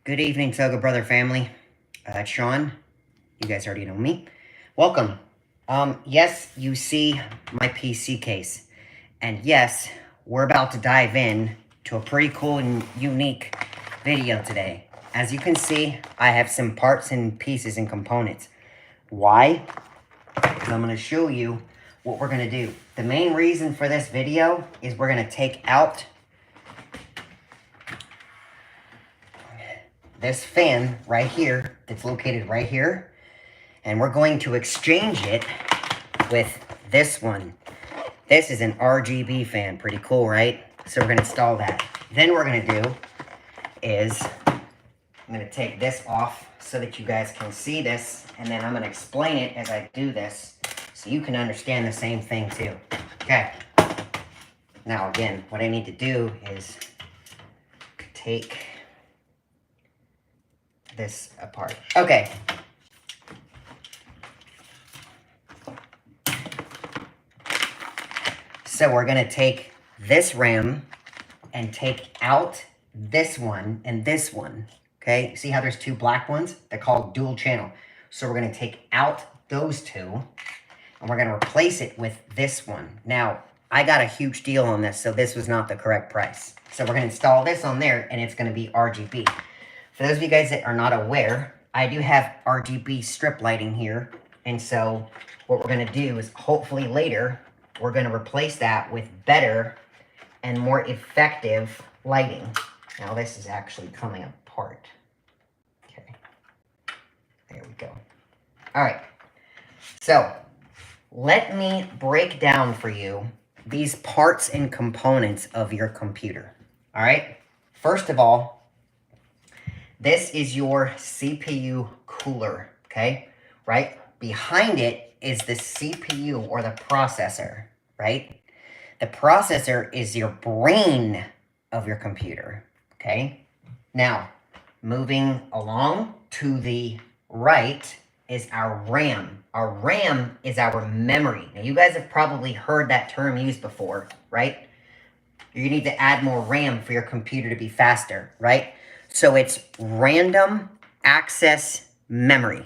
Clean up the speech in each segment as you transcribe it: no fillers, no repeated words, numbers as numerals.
Good evening, Toga Brother family. It's Sean. You guys already know me. Welcome. Yes, you see my PC case. And yes, we're about to dive in to a pretty cool and unique video today. As you can see, I have some parts and pieces and components. Why? Because I'm going to show you what we're going to do. The main reason for this video is we're going to take out this fan right here that's located right here, and we're going to exchange it with this one. This is an RGB fan. Pretty cool, right? So we're going to install that. Then what we're going to do is I'm going to take this off so that you guys can see this, and then I'm going to explain it as I do this so you can understand the same thing too. Okay. Now again, what I need to do is take this apart. Okay. So we're going to take this RAM and take out this one and this one. Okay? See how there's two black ones? They're called dual channel. So we're going to take out those two and we're going to replace it with this one. Now, I got a huge deal on this, so this was not the correct price. So we're going to install this on there and it's going to be RGB. For those of you guys that are not aware, I do have RGB strip lighting here. And so what we're going to do is hopefully later, we're going to replace that with better and more effective lighting. Now this is actually coming apart. Okay. There we go. All right. So let me break down for you these parts and components of your computer. All right. First of all, this is your CPU cooler, okay? Right? Behind it is the CPU or the processor, right? The processor is your brain of your computer, okay? Now, moving along to the right is our RAM. Our RAM is our memory. Now, you guys have probably heard that term used before, right? You need to add more RAM for your computer to be faster, right? So it's random access memory,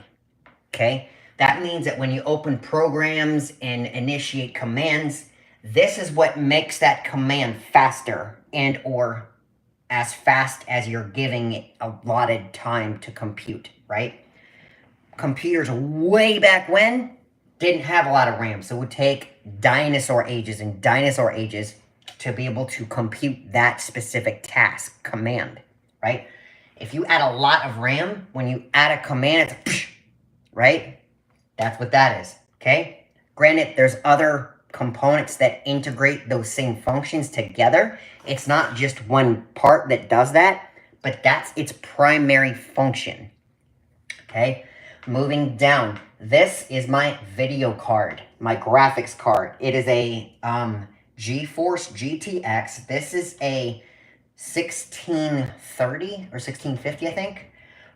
okay? That means that when you open programs and initiate commands, this is what makes that command faster and or as fast as you're giving it allotted time to compute, right? Computers way back when didn't have a lot of RAM, so it would take dinosaur ages and dinosaur ages to be able to compute that specific task, command, right? If you add a lot of RAM, when you add a command, it's a psh, right? That's what that is, okay? Granted, there's other components that integrate those same functions together. It's not just one part that does that, but that's its primary function, okay? Moving down, this is my video card, my graphics card. It is a GeForce GTX. This is a 1630 or 1650, I think,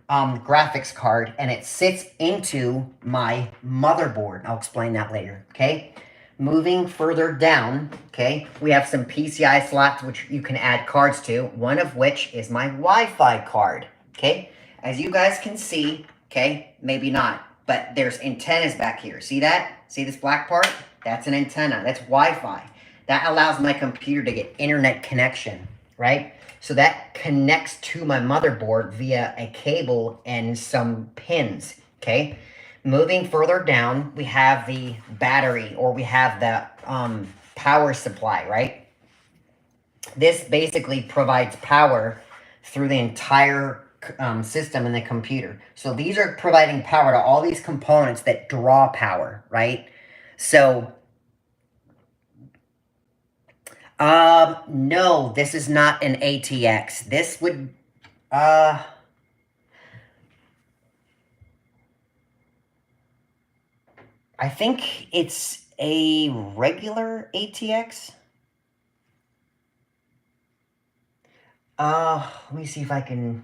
graphics card, and it sits into my motherboard. I'll explain that later, okay? Moving further down, okay, we have some PCI slots which you can add cards to, one of which is my Wi-Fi card, okay? As you guys can see, okay, maybe not, but there's antennas back here. See that? See this black part? That's an antenna. That's Wi-Fi. That allows my computer to get internet connection, right? So that connects to my motherboard via a cable and some pins, okay? Moving further down, we have the battery, or we have the power supply, right? This basically provides power through the entire system in the computer. So these are providing power to all these components that draw power, right? So no, this is not an ATX. This would, I think it's a regular ATX. Let me see if I can,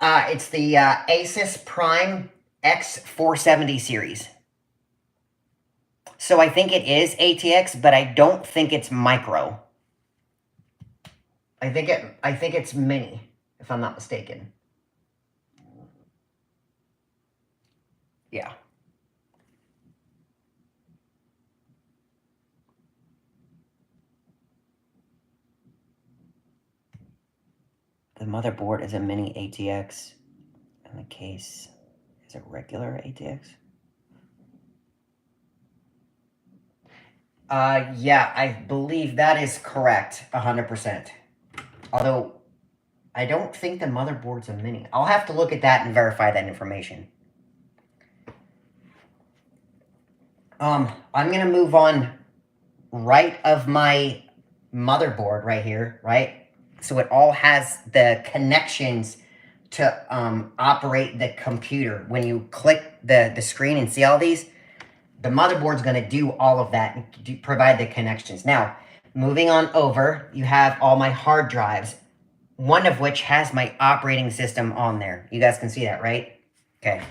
it's the, Asus Prime X470 series. So I think it is ATX, but I don't think it's micro. I think it's mini, if I'm not mistaken. Yeah. The motherboard is a mini ATX, and the case is a regular ATX. Yeah, I believe that is correct, 100%. Although, I don't think the motherboard's a mini. I'll have to look at that and verify that information. I'm gonna move on right of my motherboard right here, right? So it all has the connections to operate the computer. When you click the screen and see all these, the motherboard's going to do all of that and provide the connections. Now, moving on over, you have all my hard drives, one of which has my operating system on there. You guys can see that, right? Okay.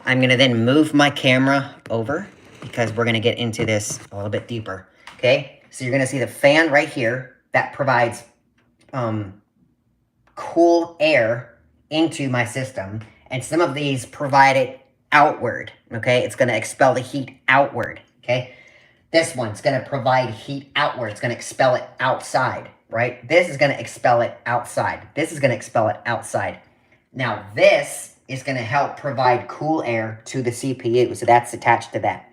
I'm going to then move my camera over because we're going to get into this a little bit deeper. Okay. So you're going to see the fan right here that provides cool air into my system. And some of these provide it outward. Okay. It's going to expel the heat outward. Okay. This one's going to provide heat outward. It's going to expel it outside, right? This is going to expel it outside. This is going to expel it outside. Now, this is going to help provide cool air to the CPU. So that's attached to that.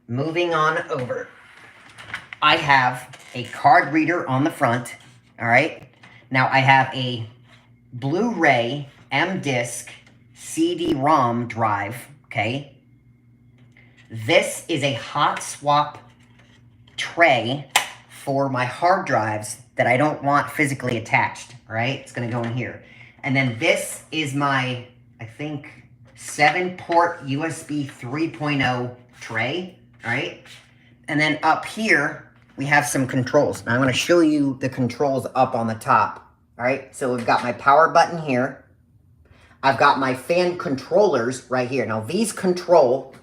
Moving on over, I have a card reader on the front, all right? Now, I have a Blu-ray M-Disc CD-ROM drive, okay? This is a hot swap tray for my hard drives that I don't want physically attached, all right? It's going to go in here. And then this is my, I think, 7-port USB 3.0 tray, all right? And then up here, we have some controls. Now I'm going to show you the controls up on the top, all right? So we've got my power button here. I've got my fan controllers right here. Now these control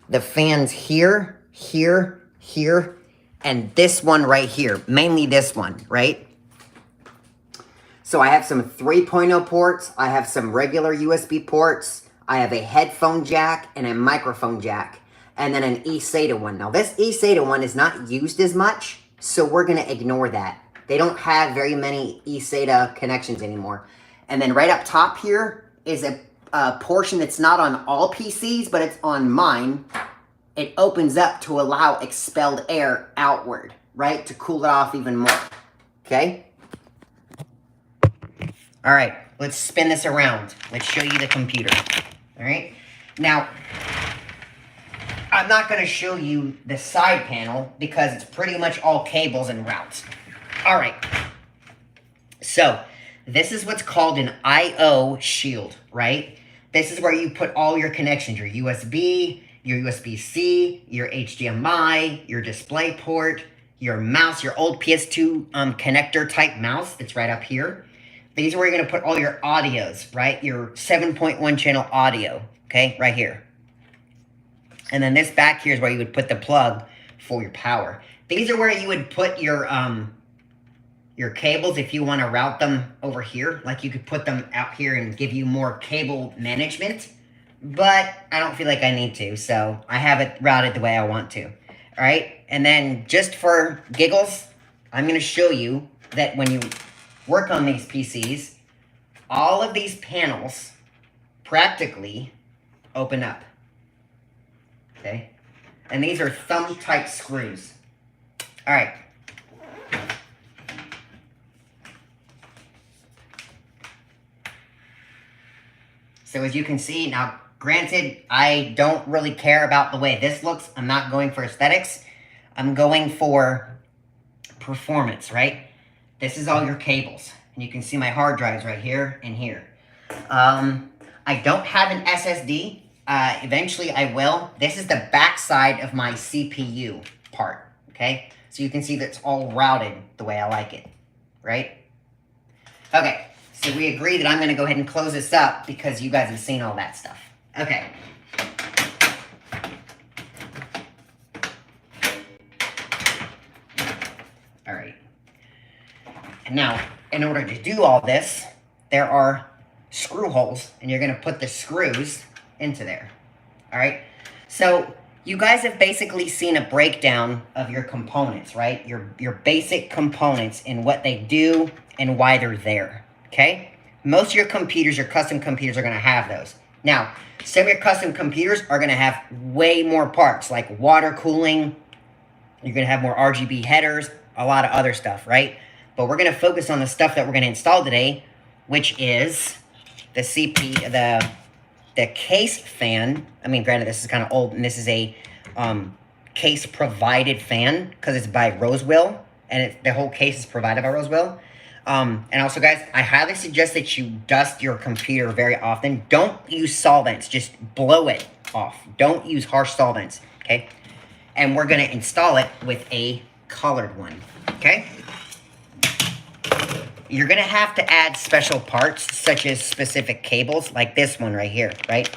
the fans here, here, here, and this one right here. Mainly this one, right? So I have some 3.0 ports. I have some regular USB ports. I have a headphone jack and a microphone jack. And then an eSATA one. Now this eSATA one is not used as much, so we're going to ignore that. They don't have very many eSATA connections anymore. And then right up top here is a portion that's not on all PCs, but it's on mine. It opens up to allow expelled air outward, right? To cool it off even more, okay? All right, let's spin this around. Let's show you the computer, all right? Now, I'm not going to show you the side panel because it's pretty much all cables and routes. All right, so this is what's called an I/O shield, right? This is where you put all your connections, your USB, your USB-C, your HDMI, your display port, your mouse, your old PS2 connector type mouse that's right up here. These are where you're going to put all your audios, right? Your 7.1 channel audio, okay, right here. And then this back here is where you would put the plug for your power. These are where you would put your cables if you want to route them over here. Like you could put them out here and give you more cable management. But I don't feel like I need to, so I have it routed the way I want to. All right? And then just for giggles, I'm going to show you that when you work on these PCs, all of these panels practically open up. Okay? And these are thumb-type screws. All right. So as you can see, now granted, I don't really care about the way this looks. I'm not going for aesthetics. I'm going for performance, right? This is all your cables. And you can see my hard drives right here and here. I don't have an SSD. Eventually I will. This is the back side of my CPU part, okay? So you can see that's all routed the way I like it, right? Okay, so we agree that I'm going to go ahead and close this up because you guys have seen all that stuff. Okay. All right. Now, in order to do all this, there are screw holes, and you're going to put the screws into there. All right? So, you guys have basically seen a breakdown of your components, right? Your basic components and what they do and why they're there, okay? Most of your computers, your custom computers, are going to have those. Now, some of your custom computers are going to have way more parts, like water cooling. You're going to have more RGB headers, a lot of other stuff, right? But we're going to focus on the stuff that we're going to install today, which is the the case fan. I mean, granted, this is kind of old, and this is a case-provided fan because it's by Rosewill, and the whole case is provided by Rosewill. And also, guys, I highly suggest that you dust your computer very often. Don't use solvents. Just blow it off. Don't use harsh solvents, okay? And we're going to install it with a colored one, okay? You're going to have to add special parts, such as specific cables, like this one right here, right?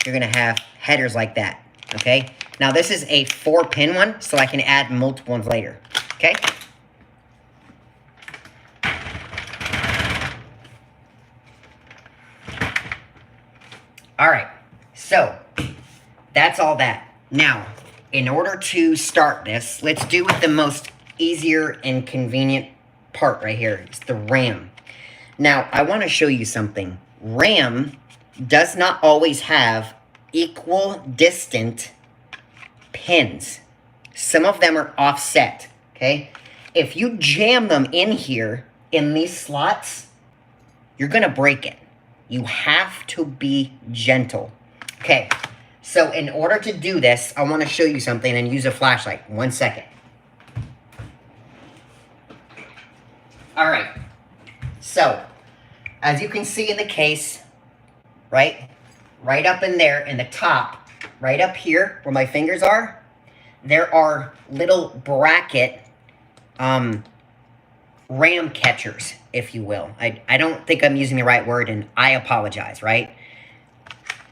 You're going to have headers like that, okay? Now, this is a 4-pin one, so I can add multiple ones later, okay? All right, so that's all that. Now, in order to start this, let's do with the most easier and convenient part right here. It's the RAM. Now, I want to show you something. RAM does not always have equal distant pins. Some of them are offset, okay? If you jam them in here, in these slots, you're going to break it. You have to be gentle. Okay, so in order to do this, I want to show you something and use a flashlight. 1 second. All right, so as you can see in the case, right up in there in the top, right up here where my fingers are, there are little bracket RAM catchers, if you will. I don't think I'm using the right word, and I apologize, right?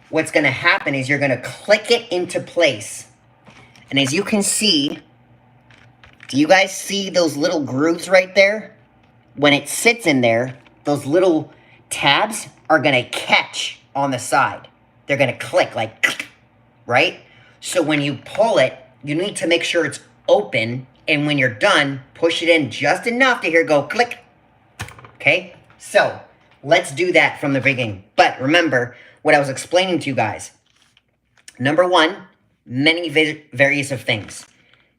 What's going to happen is you're going to click it into place. And as you can see, do you guys see those little grooves right there? When it sits in there, those little tabs are going to catch on the side. They're going to click, like, right? So when you pull it, you need to make sure it's open, and when you're done, push it in just enough to hear it go click. Okay? So, let's do that from the beginning. But remember what I was explaining to you guys. Number one, many various of things.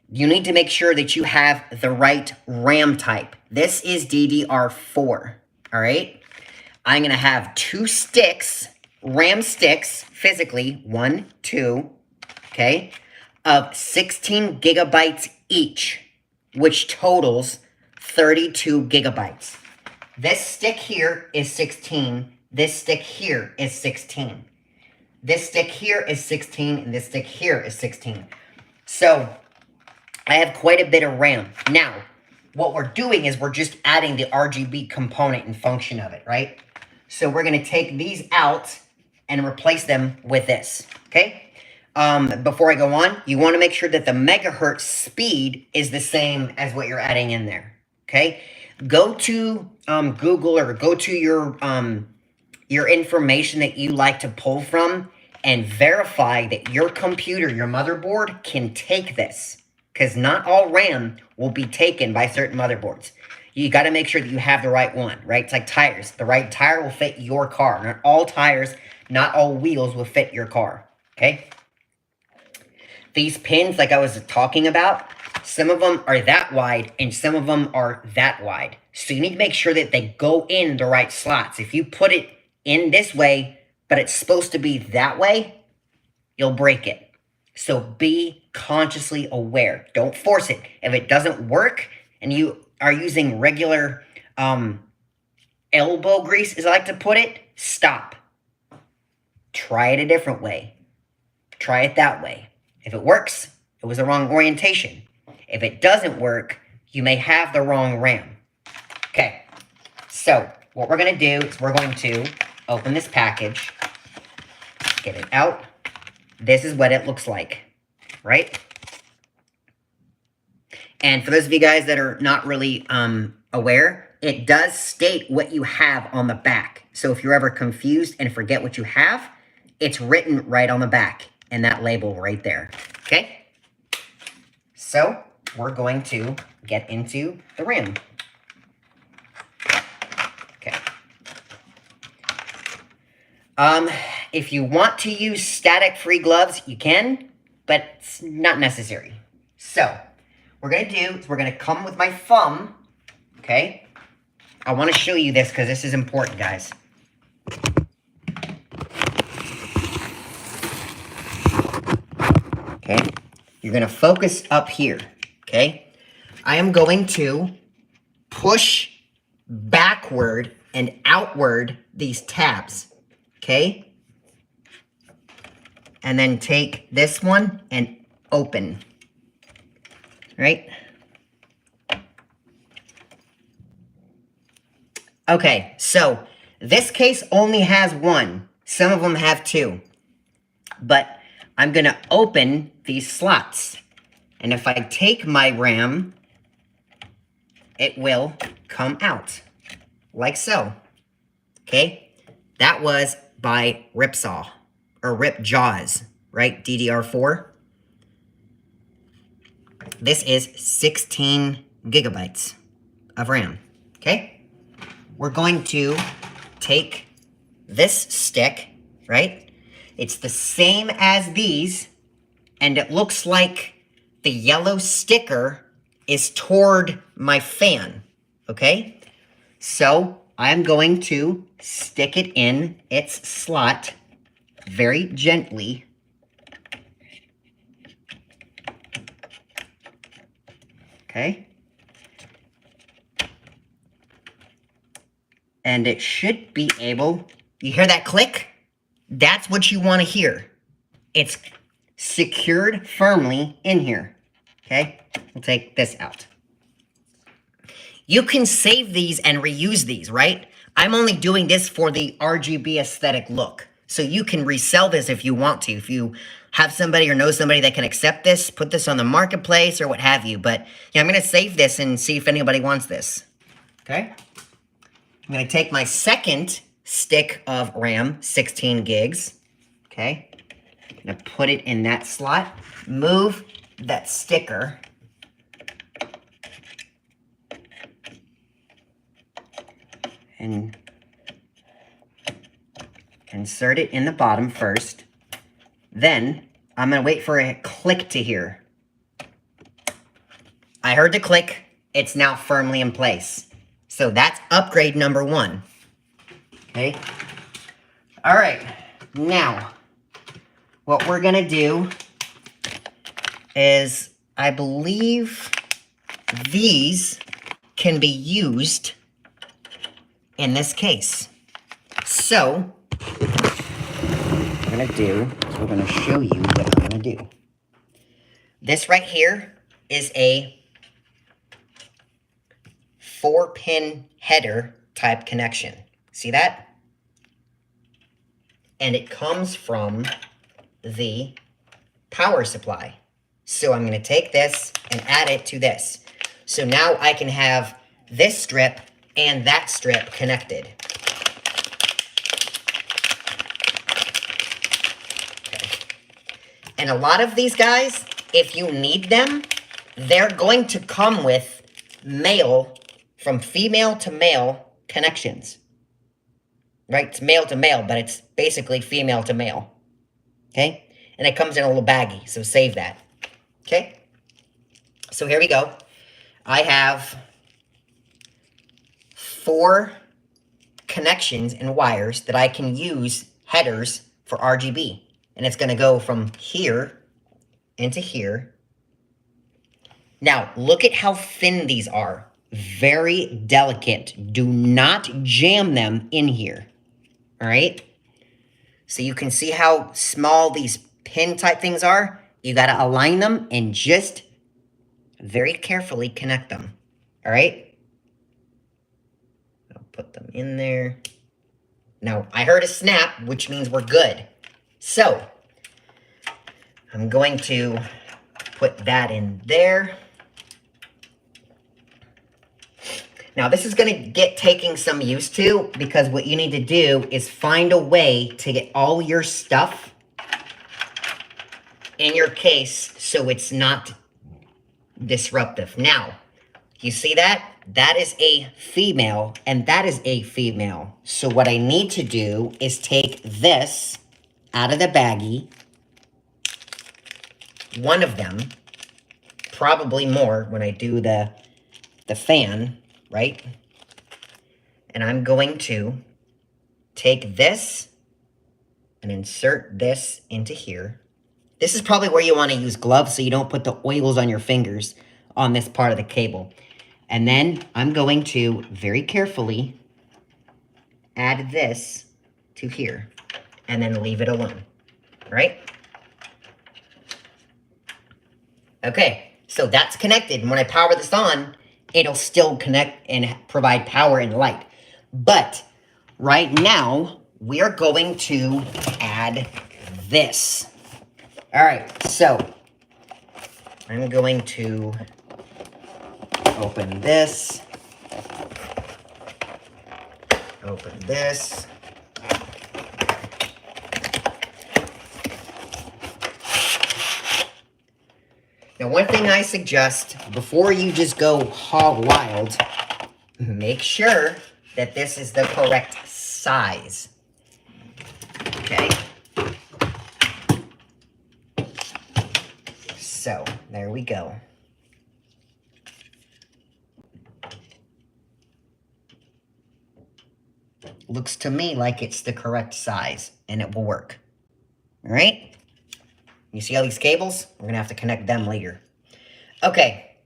You need to make sure that you have the right RAM type. This is DDR4. All right? I'm going to have 2 sticks, RAM sticks, physically, 1, 2, okay, of 16 gigabytes each, which totals 32 gigabytes. This stick here is 16. This stick here is 16. This stick here is 16, and this stick here is 16. So, I have quite a bit of RAM. Now, what we're doing is we're just adding the RGB component and function of it, right? So, we're going to take these out and replace them with this, okay? Before I go on, you want to make sure that the megahertz speed is the same as what you're adding in there, okay? Go to Google or go to your information that you like to pull from and verify that your computer, your motherboard, can take this. Because not all RAM will be taken by certain motherboards. You got to make sure that you have the right one, right? It's like tires. The right tire will fit your car. Not all tires, not all wheels will fit your car, okay? These pins, like I was talking about, some of them are that wide and some of them are that wide. So you need to make sure that they go in the right slots. If you put it in this way, but it's supposed to be that way, you'll break it. So be consciously aware. Don't force it. If it doesn't work and you are using regular elbow grease, as I like to put it, stop. Try it a different way. Try it that way. If it works, it was the wrong orientation. If it doesn't work, you may have the wrong RAM. Okay, so what we're going to do is we're going to open this package, get it out. This is what it looks like, right? And for those of you guys that are not really aware, it does state what you have on the back. So if you're ever confused and forget what you have, it's written right on the back and that label right there. Okay? So we're going to get into the RAM. Okay. If you want to use static-free gloves, you can, but it's not necessary. So, what we're going to do is we're going to come with my thumb, okay? I want to show you this because this is important, guys. Okay? You're going to focus up here, okay? I am going to push backward and outward these tabs, okay? And then take this one and open, right? Okay, so this case only has one. Some of them have two. But I'm going to open these slots. And if I take my RAM, it will come out like so. Okay? That was by Ripsaw. Or Rip Jaws, right? DDR4. This is 16 gigabytes of RAM, okay? We're going to take this stick, right? It's the same as these, and it looks like the yellow sticker is toward my fan, okay? So I'm going to stick it in its slot very gently. Okay. And it should be able, you hear that click? That's what you want to hear. It's secured firmly in here. Okay. We'll take this out. You can save these and reuse these, right? I'm only doing this for the RGB aesthetic look. So you can resell this if you want to. If you have somebody or know somebody that can accept this, put this on the marketplace or what have you. But yeah, I'm going to save this and see if anybody wants this. Okay. I'm going to take my second stick of RAM, 16 gigs. Okay. I'm going to put it in that slot. Move that sticker. And insert it in the bottom first. Then, I'm going to wait for a click to hear. I heard the click. It's now firmly in place. So that's upgrade number 1. Okay. All right. Now, what we're going to do is, I believe these can be used in this case. So, what we're going to do is we're going to show you what I'm going to do. This right here is a 4-pin header type connection. See that? And it comes from the power supply. So I'm going to take this and add it to this. So now I can have this strip and that strip connected. Okay. And a lot of these guys, if you need them, they're going to come with male, from female to male connections. Right? It's male to male, but it's basically female to male. Okay? And it comes in a little baggie, so save that. Okay? So here we go. I have 4 connections and wires that I can use headers for RGB. And it's going to go from here into here. Now, look at how thin these are. Very delicate. Do not jam them in here. All right? So you can see how small these pin type things are. You got to align them and just very carefully connect them. All right? I'll put them in there. Now, I heard a snap, which means we're good. So, I'm going to put that in there. Now this is going to get taking some use to, because what you need to do is find a way to get all your stuff in your case so it's not disruptive. Now, you see that? That is a female, and that is a female. So what I need to do is take this out of the baggie, one of them, probably more when I do the fan, right? And I'm going to take this and insert this into here. This is probably where you want to use gloves so you don't put the oils on your fingers on this part of the cable. And then I'm going to very carefully add this to here and then leave it alone, right? Okay, so that's connected. And when I power this on, it'll still connect and provide power and light. But right now, we are going to add this. All right, so I'm going to open this, open this. Now, one thing I suggest, before you just go hog wild, make sure that this is the correct size. Okay? So, there we go. Looks to me like it's the correct size, and it will work. All right? You see all these cables? We're going to have to connect them later. Okay.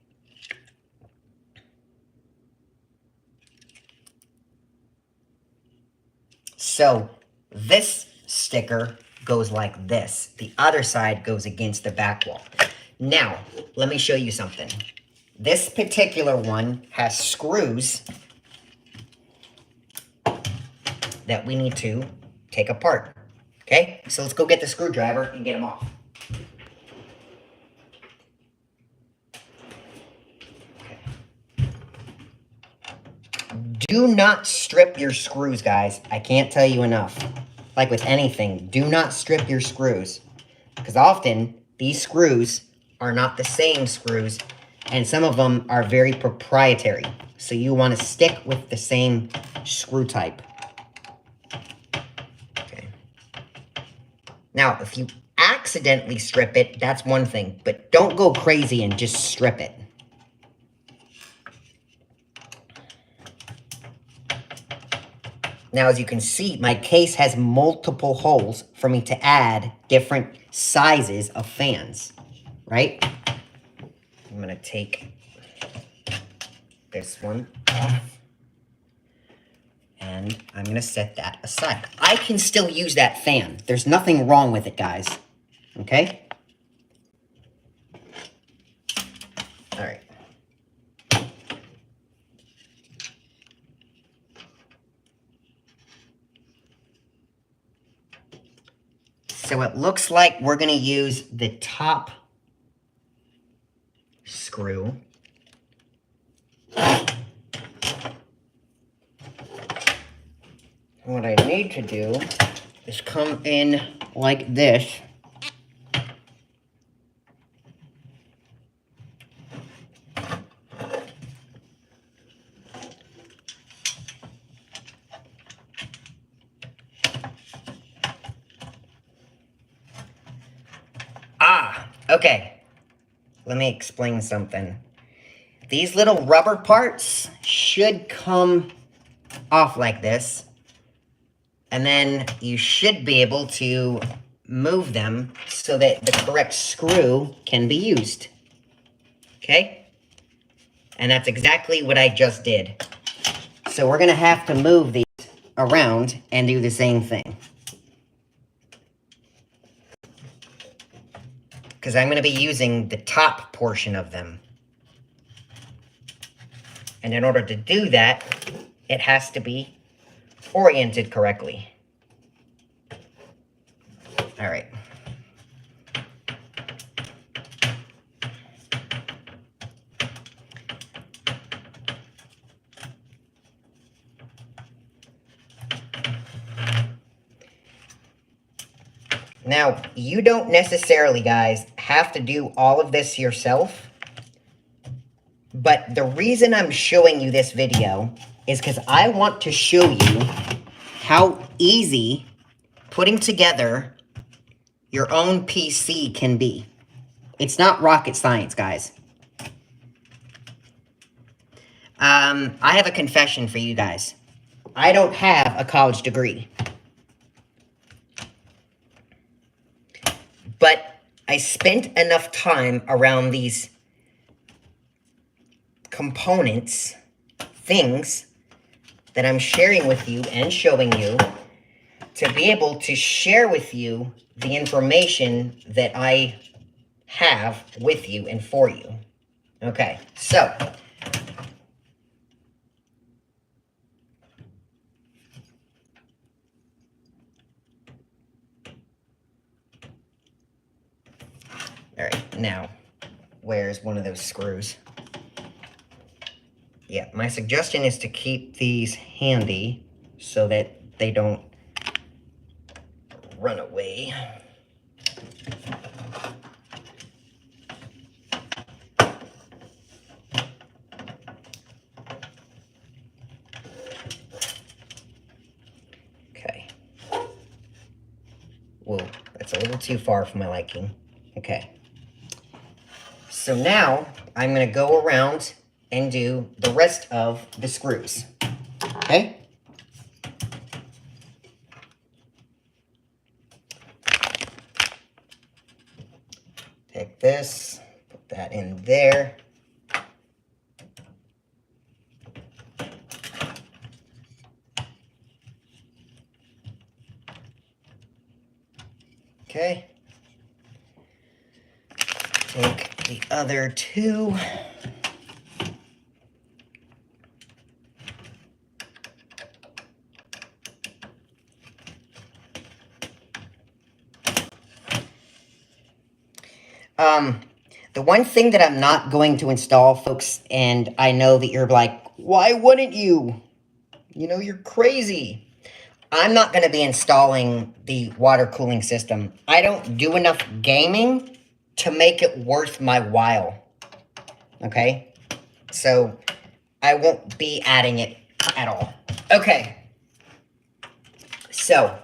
So, this sticker goes like this. The other side goes against the back wall. Now, let me show you something. This particular one has screws that we need to take apart. Okay? So let's go get the screwdriver and get them off. Do not strip your screws, guys. I can't tell you enough. Like with anything, do not strip your screws. Because often, these screws are not the same screws, and some of them are very proprietary. So you want to stick with the same screw type. Okay. Now, if you accidentally strip it, that's one thing. But don't go crazy and just strip it. Now, as you can see, my case has multiple holes for me to add different sizes of fans, right? I'm going to take this one off, and I'm going to set that aside. I can still use that fan. There's nothing wrong with it, guys, okay? All right. So it looks like we're going to use the top screw. What I need to do is come in like this. Okay, let me explain something. These little rubber parts should come off like this, and then you should be able to move them so that the correct screw can be used. Okay? And that's exactly what I just did. So we're going to have to move these around and do the same thing. Because I'm going to be using the top portion of them. And in order to do that, it has to be oriented correctly. All right. Now, you don't necessarily, guys, have to do all of this yourself. But the reason I'm showing you this video is because I want to show you how easy putting together your own PC can be. It's not rocket science, guys. I have a confession for you guys. I don't have a college degree. But I spent enough time around these components, things that I'm sharing with you and showing you to be able to share with you the information that I have with you and for you. Okay, so all right, now where's one of those screws? Yeah, my suggestion is to keep these handy so that they don't run away. Okay. Whoa, that's a little too far for my liking. Okay. So now I'm going to go around and do the rest of the screws. Okay? Take this, put that in there. Okay. Take the other two. The one thing that I'm not going to install, folks, and I know that you're like, why wouldn't you? You know, you're crazy. I'm not going to be installing the water cooling system. I don't do enough gaming to make it worth my while. Okay? So, I won't be adding it at all. Okay. So,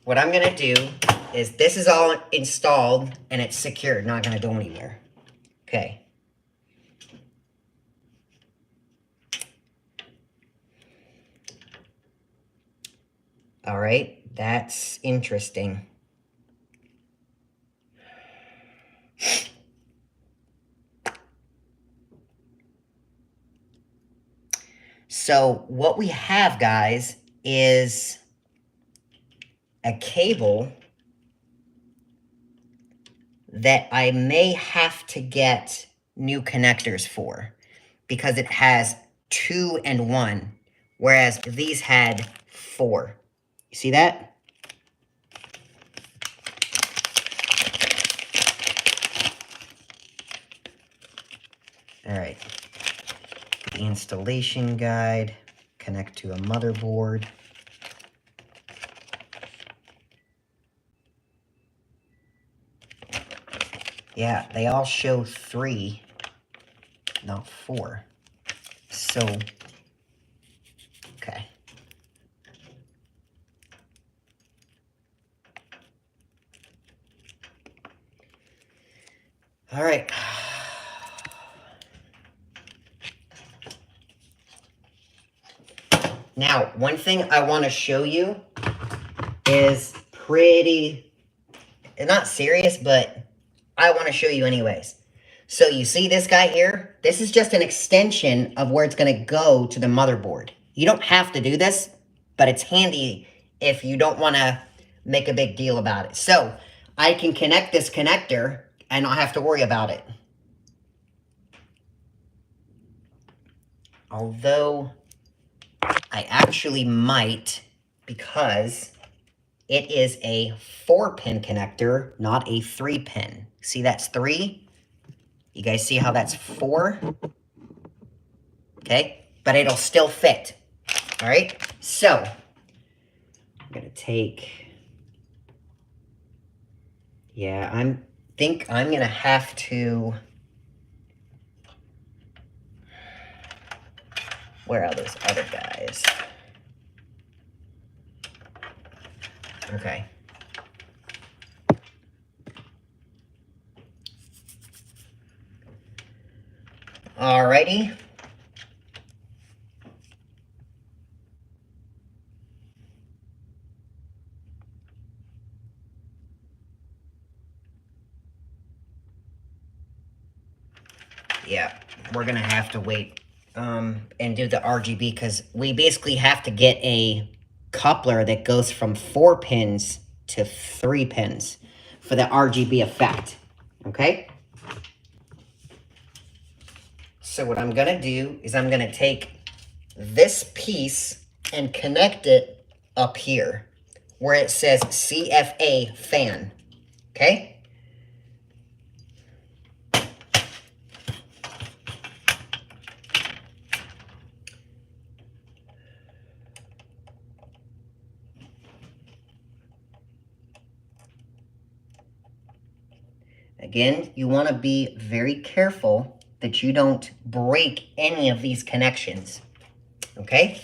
what I'm going to do is this is all installed and it's secured, not going to go anywhere. Okay. All right, that's interesting. So what we have, guys, is a cable that I may have to get new connectors for because it has 2 and 1, whereas these had 4. You see that? All right. The installation guide, connect to a motherboard. Yeah, they all show 3, not 4. So, okay. All right. Now, one thing I want to show you is pretty, not serious, but I want to show you anyways. So you see this guy here? This is just an extension of where it's going to go to the motherboard. You don't have to do this, but it's handy if you don't want to make a big deal about it. So I can connect this connector and not have to worry about it. Although I actually might, because it is a 4-pin connector, not a 3-pin. See, that's 3. You guys see how that's 4? Okay, but it'll still fit. All right, so I'm gonna take Yeah, think I'm gonna have to... Where are those other guys? Okay. Alrighty. Yeah, we're gonna have to wait and do the RGB because we basically have to get a coupler that goes from 4 pins to 3 pins for the RGB effect. Okay? So what I'm gonna do is I'm gonna take this piece and connect it up here where it says CFA fan. Okay? Again, you want to be very careful that you don't break any of these connections. Okay?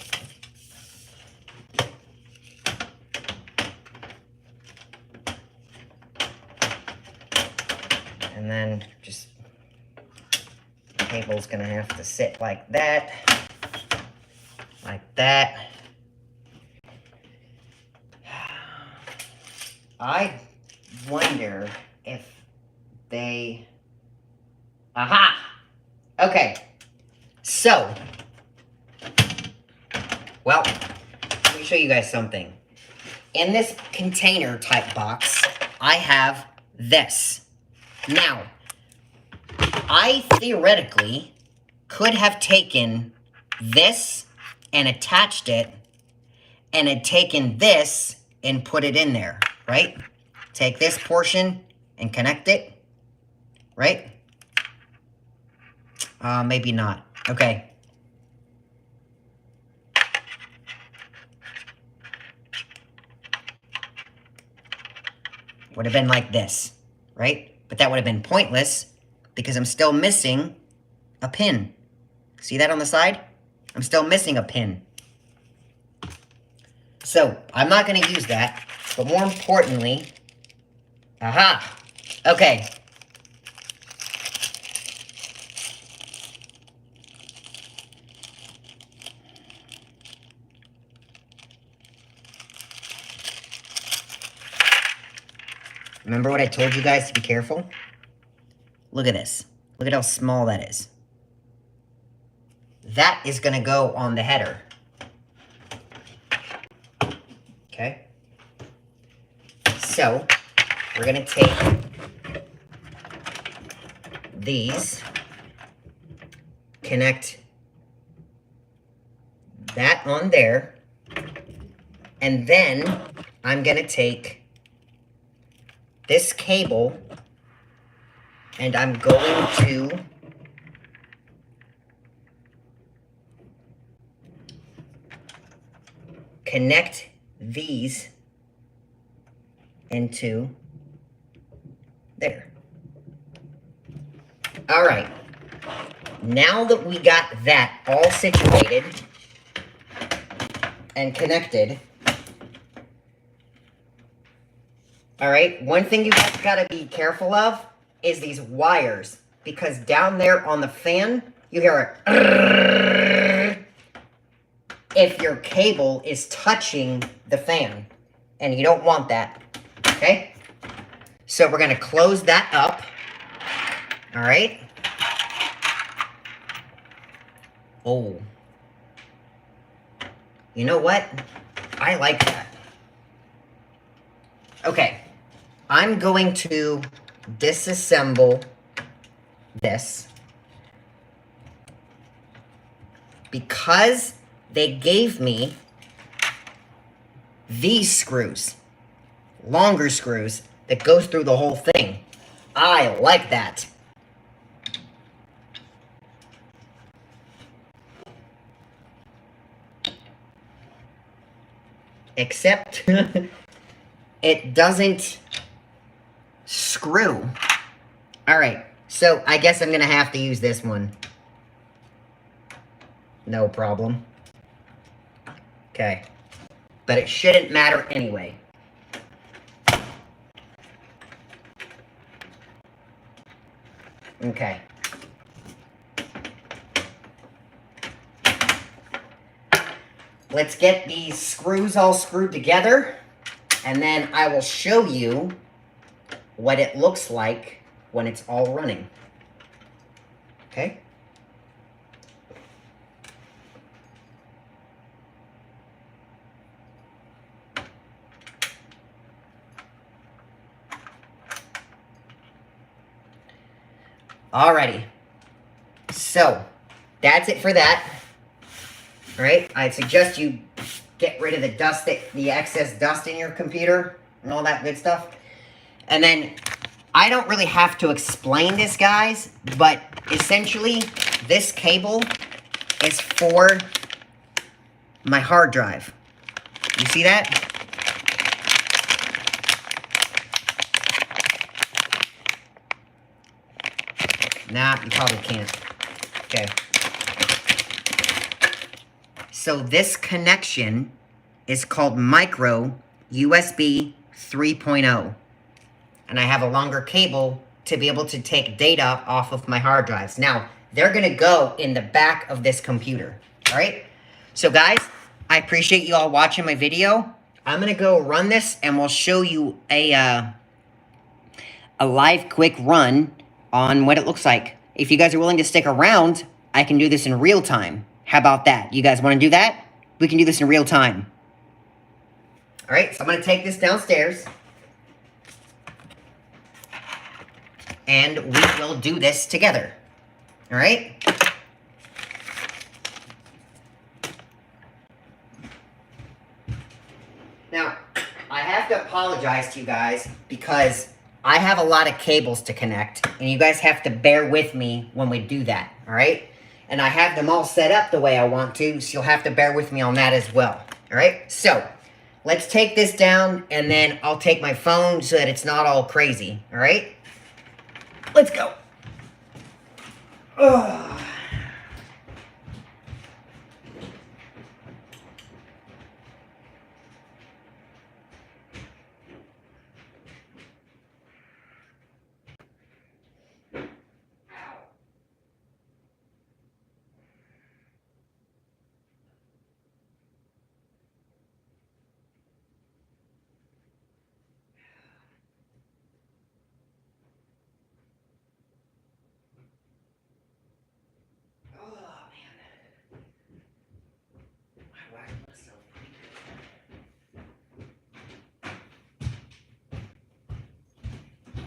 And then just the cable's gonna have to sit like that. Like that. I wonder if they... Aha! Okay. So, well, let me show you guys something. In this container type box, I have this. Now, I theoretically could have taken this and attached it and had taken this and put it in there, right? Take this portion and connect it, right? Maybe not. Okay. Would have been like this, right? But that would have been pointless because I'm still missing a pin. See that on the side? I'm still missing a pin. So, I'm not going to use that, but more importantly, aha! Okay. Remember what I told you guys to be careful? Look at this. Look at how small that is. That is going to go on the header. Okay? So, we're going to take these, connect that on there, and then I'm going to take this cable and I'm going to connect these into there. All right. Now that we got that all situated and connected, all right, one thing you guys gotta be careful of is these wires, because down there on the fan, you hear it if your cable is touching the fan, and you don't want that, okay? So we're gonna close that up, all right? Oh. You know what? I like that. Okay. I'm going to disassemble this because they gave me these screws, longer screws that goes through the whole thing. I like that. Except it doesn't screw. All right, so I guess I'm gonna have to use this one. No problem. Okay, but it shouldn't matter anyway. Okay. Let's get these screws all screwed together, and then I will show you what it looks like when it's all running. Okay? Alrighty. So, that's it for that. Alright? I'd suggest you get rid of the excess dust in your computer and all that good stuff. And then, I don't really have to explain this, guys, but essentially, this cable is for my hard drive. You see that? Nah, you probably can't. Okay. So this connection is called micro USB 3.0. And I have a longer cable to be able to take data off of my hard drives. Now, they're gonna go in the back of this computer, all right? So guys, I appreciate you all watching my video. I'm gonna go run this and we'll show you a live quick run on what it looks like. If you guys are willing to stick around, I can do this in real time. How about that? You guys wanna do that? We can do this in real time. All right, so I'm gonna take this downstairs. And we will do this together. All right? Now, I have to apologize to you guys because I have a lot of cables to connect, and you guys have to bear with me when we do that, all right? And I have them all set up the way I want to, so you'll have to bear with me on that as well, all right? So, let's take this down, and then I'll take my phone so that it's not all crazy, all right? Let's go. Ugh.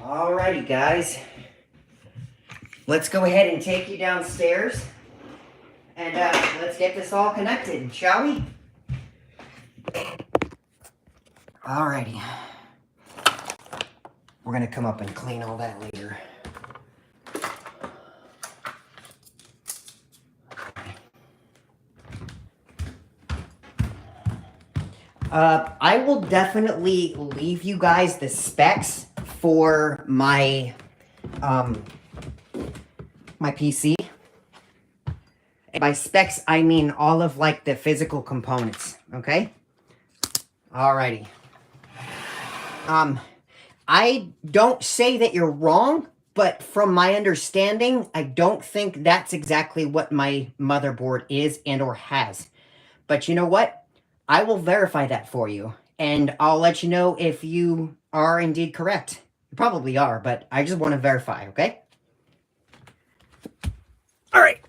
Alrighty, guys. Let's go ahead and take you downstairs. And let's get this all connected, shall we? Alrighty. We're gonna come up and clean all that later. I will definitely leave you guys the specs for my my PC. And by specs, I mean all of like the physical components, okay? Alrighty. I don't say that you're wrong, but from my understanding, I don't think that's exactly what my motherboard is and or has. But you know what? I will verify that for you, and I'll let you know if you are indeed correct. You probably are, but I just want to verify, okay? All right.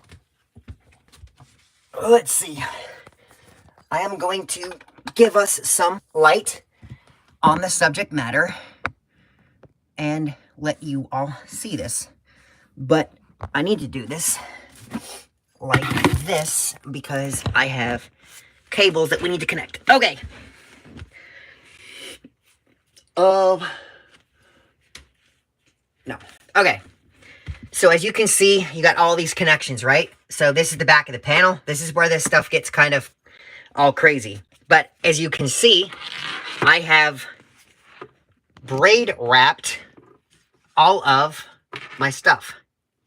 Let's see. I am going to give us some light on the subject matter and let you all see this. But I need to do this like this because I have cables that we need to connect. Okay. No. Okay. So as you can see, you got all these connections, right? So this is the back of the panel. This is where this stuff gets kind of all crazy. But as you can see, I have braid wrapped all of my stuff,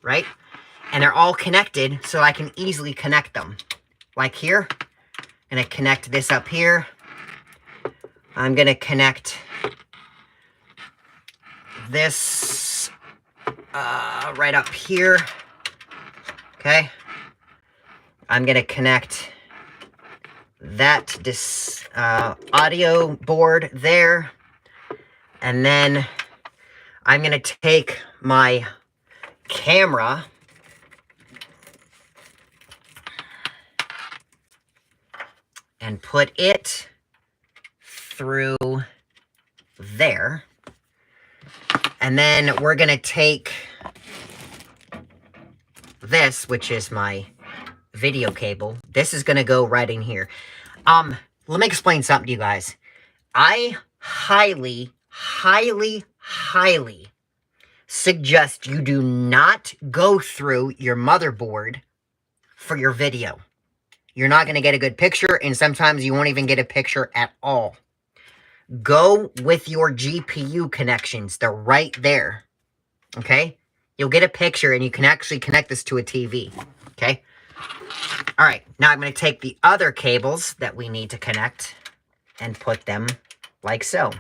right? And they're all connected so I can easily connect them. Like here, I'm gonna connect this up here. I'm gonna connect this right up here, okay? I'm gonna connect this audio board there, and then I'm gonna take my camera and put it through there. And then we're gonna take this, which is my video cable. This is gonna go right in here. Let me explain something to you guys. I highly, highly, highly suggest you do not go through your motherboard for your video. You're not gonna get a good picture, and sometimes you won't even get a picture at all. Go with your GPU connections. They're right there, okay? You'll get a picture, and you can actually connect this to a TV, okay? All right, now I'm going to take the other cables that we need to connect and put them like so.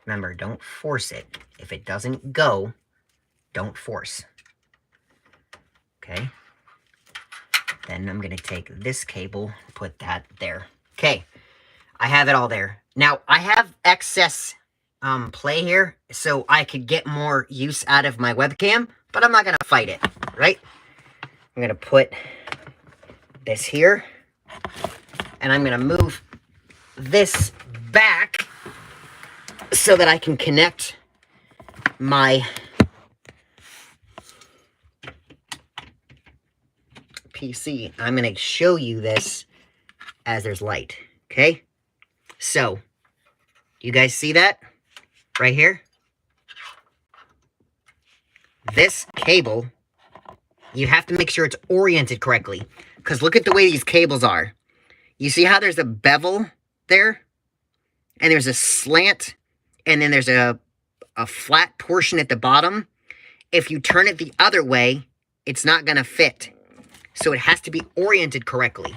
Remember, don't force it. If it doesn't go, don't force. Okay? Then I'm going to take this cable, put that there. Okay, I have it all there. Now, I have excess play here, so I could get more use out of my webcam, but I'm not going to fight it, right? I'm going to put this here, and I'm going to move this back so that I can connect my PC. I'm going to show you this as there's light, okay? So, you guys see that? Right here? This cable, you have to make sure it's oriented correctly. Because look at the way these cables are. You see how there's a bevel there? And there's a slant, and then there's a flat portion at the bottom. If you turn it the other way, it's not going to fit. So it has to be oriented correctly.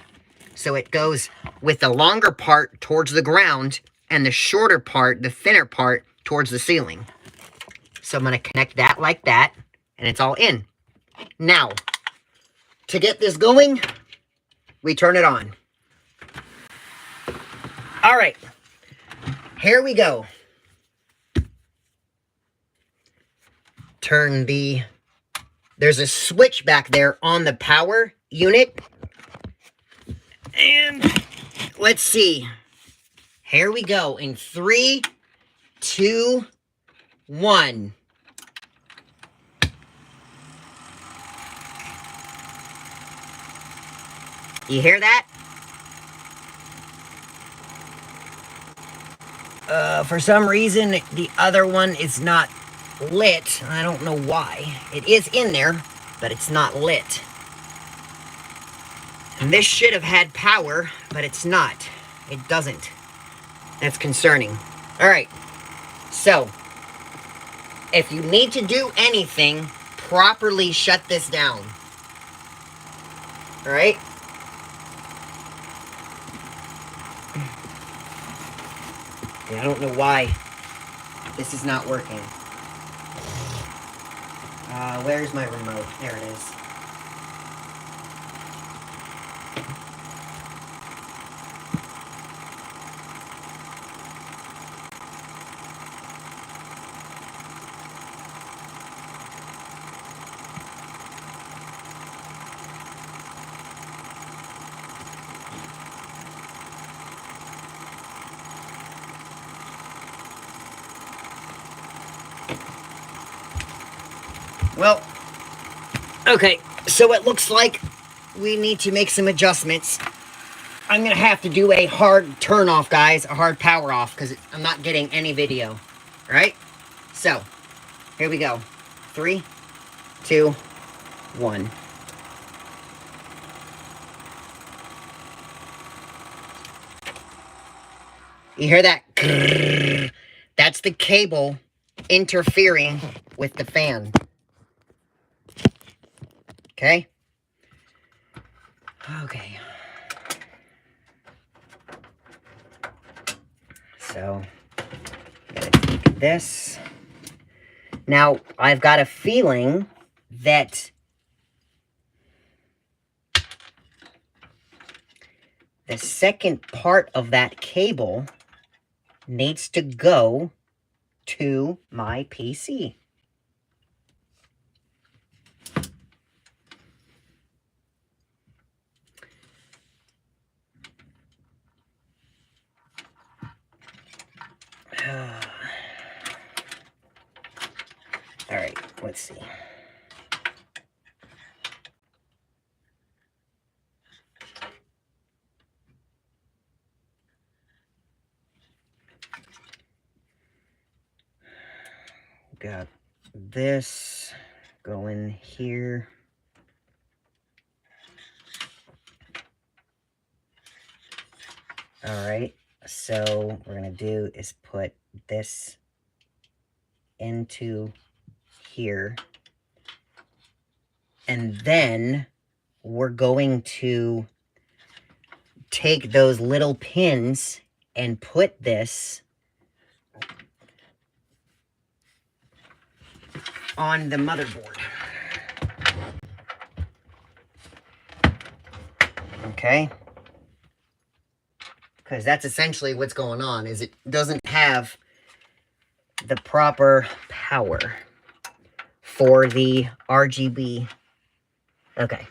So it goes with the longer part towards the ground, and the shorter part, the thinner part, towards the ceiling. So I'm going to connect that like that, and it's all in. Now, to get this going, we turn it on. All right, here we go. There's a switch back there on the power unit. And let's see. Here we go in 3, 2, 1. You hear that? For some reason, the other one is not lit. I don't know why. It is in there, but it's not lit. And this should have had power, but it's not. It doesn't. That's concerning. All right. So, if you need to do anything, properly shut this down. All right? I don't know why this is not working. Where's my remote? There it is. Well, okay, so it looks like we need to make some adjustments. I'm going to have to do a hard turn off, guys, a hard power off, because I'm not getting any video, all right? So, here we go. 3, 2, 1. You hear that? Grrr. That's the cable interfering with the fan. Okay? Okay. So, gotta take this. Now, I've got a feeling that the second part of that cable needs to go to my PC. All right, let's see. Got this going here. All right, so what we're gonna do is put this into here, and then we're going to take those little pins and put this on the motherboard. Okay? Because that's essentially what's going on, is it doesn't have the proper power for the RGB. Okay.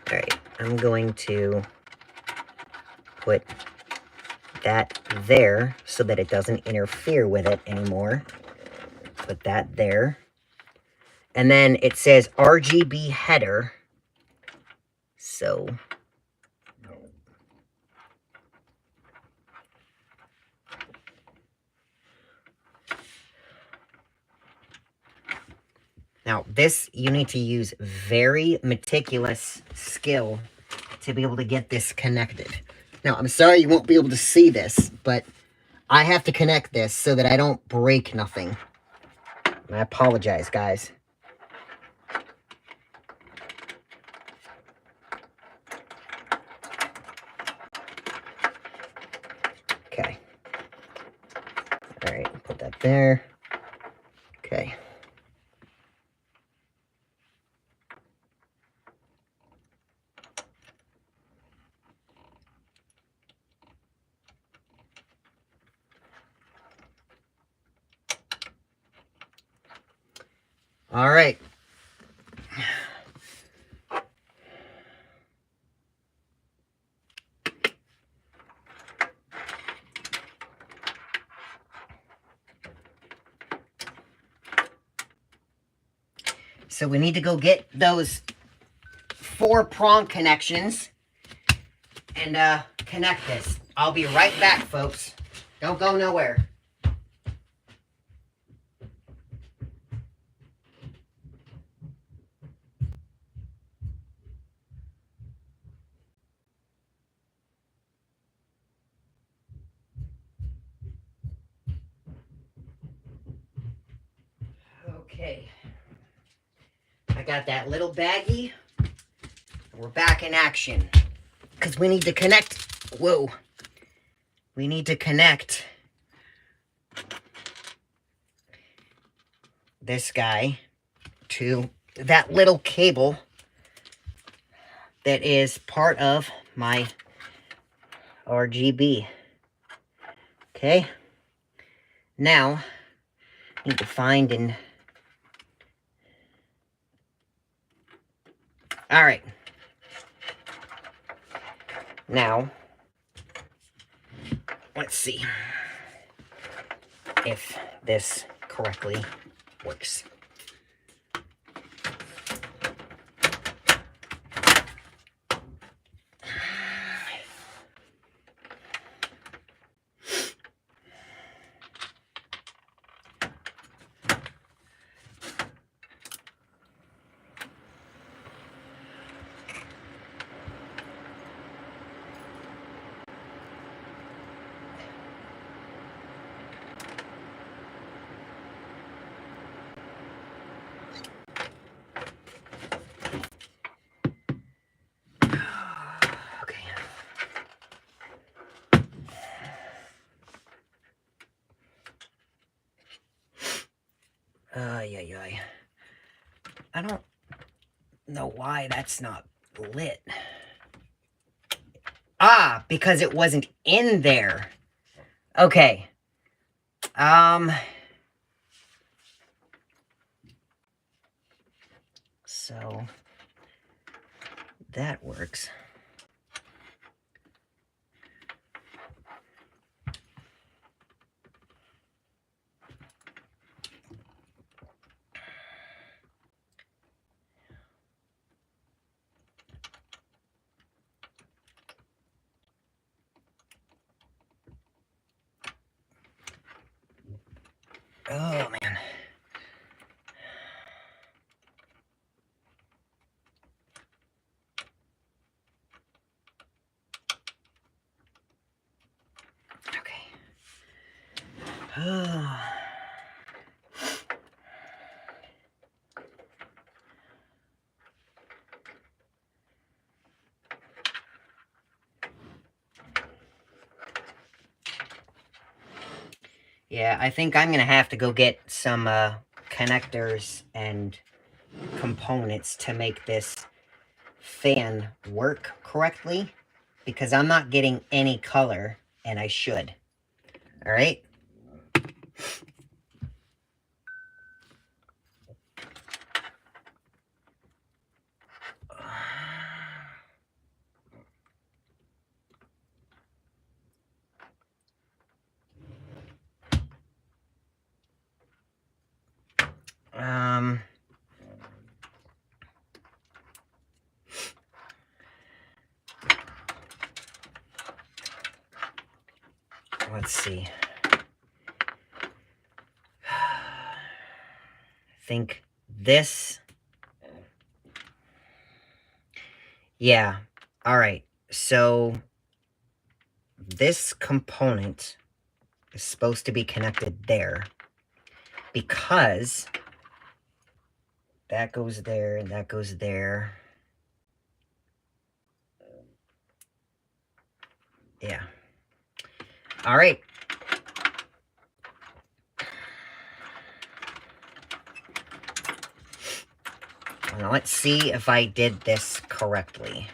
All right, I'm going to put that there so that it doesn't interfere with it anymore. Put that there. And then it says RGB header. So now this, you need to use very meticulous skill to be able to get this connected. Now, I'm sorry you won't be able to see this, but I have to connect this so that I don't break nothing. I apologize, guys. Okay. All right, put that there. Okay. All right. So we need to go get those 4 prong connections and connect this. I'll be right back, folks. Don't go nowhere. Okay. I got that little baggie. We're back in action. Because we need to connect. Whoa. We need to connect this guy to that little cable that is part of my RGB. Okay. Now, I need to find and... Alright. Now, let's see if this correctly works. Yeah. I don't know why that's not lit. Ah, because it wasn't in there. Okay. So that works. Oh, man. Okay. Yeah, I think I'm gonna have to go get some connectors and components to make this fan work correctly, because I'm not getting any color, and I should. All right. Let's see. I think this. Yeah. All right. So this component is supposed to be connected there, because that goes there and that goes there. Yeah. All right. Now let's see if I did this correctly.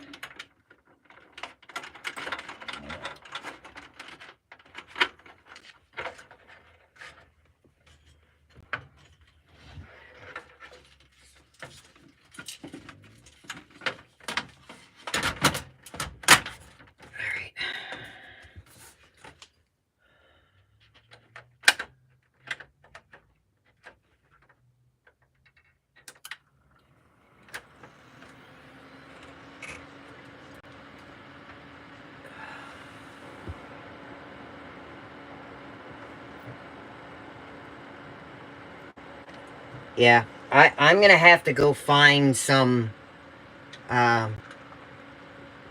Yeah, I'm gonna have to go find some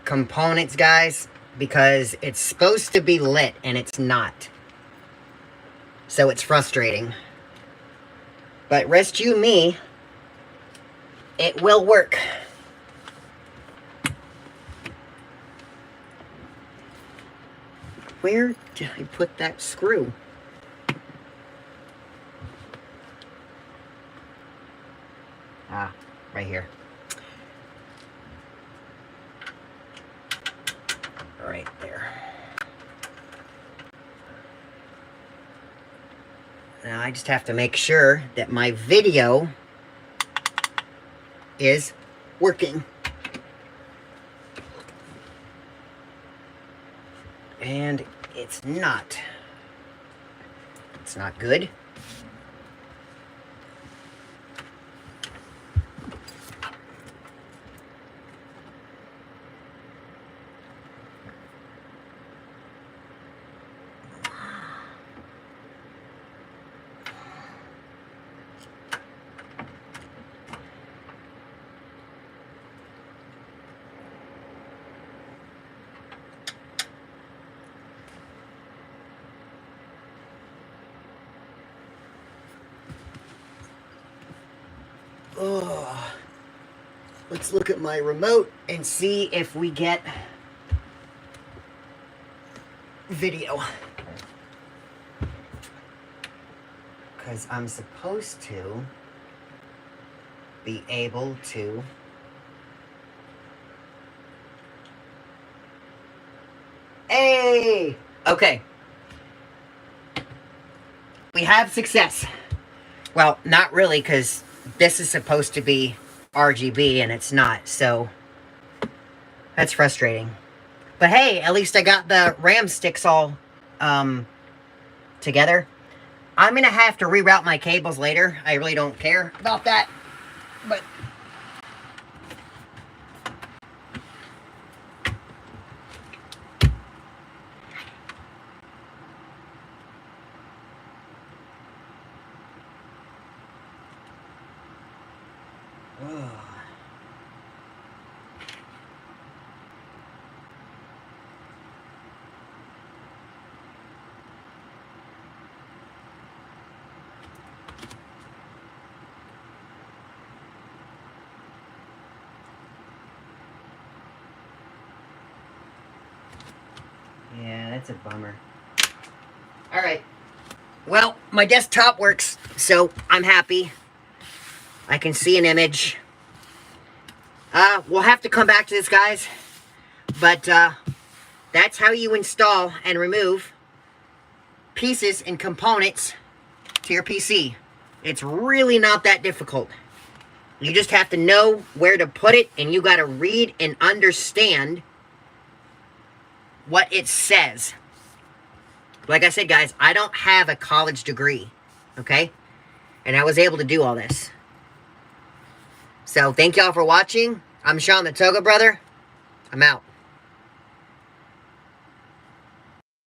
components, guys, because it's supposed to be lit and it's not. So it's frustrating. But rest you me, it will work. Where did I put that screw? Ah, right here. Right there. Now I just have to make sure that my video is working. And it's not. It's not good. Oh, let's look at my remote and see if we get video. Because I'm supposed to be able to Hey! Okay. We have success. Well, not really, because this is supposed to be RGB and it's not, so that's frustrating. But hey, at least I got the RAM sticks all together. I'm gonna have to reroute my cables later. I really don't care about that, but yeah, that's a bummer. Alright. Well, my desktop works, so I'm happy. I can see an image. We'll have to come back to this, guys. But, that's how you install and remove pieces and components to your PC. It's really not that difficult. You just have to know where to put it, and you gotta read and understand what it says. Like I said, guys, I don't have a college degree, okay? And I was able to do all this. So, thank y'all for watching. I'm Sean the Toga Brother. I'm out.